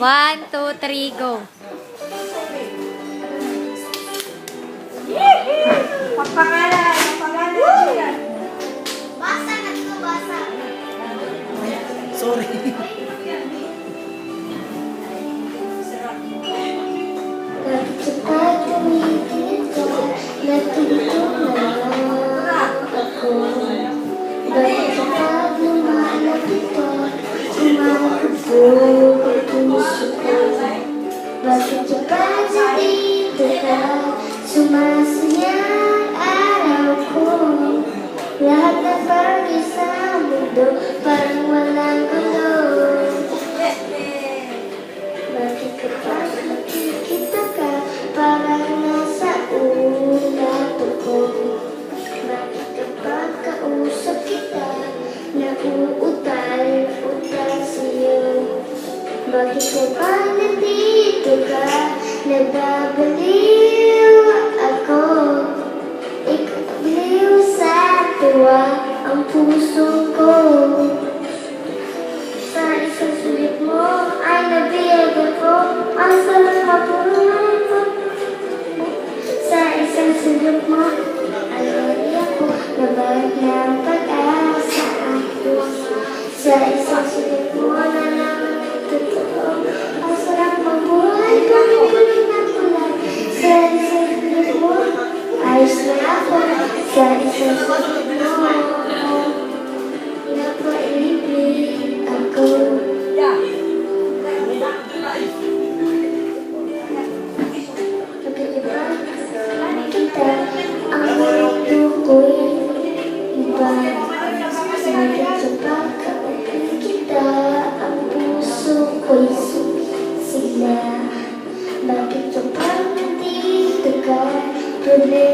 1, 2, 3, go. Pagpangalan, pagpangalan. Basa na ito, basa. Sorry. Nagtsapat tumitingin ka, natulog na ako. Nagtsapat lumalapit ka, umakabog at puso ko. Bakit tsapat nandito ka, sumasaya ang araw ko. Lahat na bagay sa mundo, parang walang gulo. Bakit kapag nakikita ka, parang nasa ulat ko? Bakit kapag kausap kita, nauutal-utal sa'yo? Bakit kapag nandito ka, nababaliw ako? Ikabaliw sa tuwa ang puso ko. Sa isang sulit mo ay nabiyag ako, ang sarap kapunan ko. Sa isang sulit mo ay nabiyag ako, nabalik ng pag-asa ako. Sa isang sulit mo na naman totoo, ang sarap mabuhay kung kulong ng kulay. Sa isang sulit mo, ayos na ako. Sa isang sulit mo, napaibig ako. Kita ang mundo ko'y iba. Bakit sa pagkaupin kita, ang puso ko'y sila. Bakit sa pag nandito ka, problema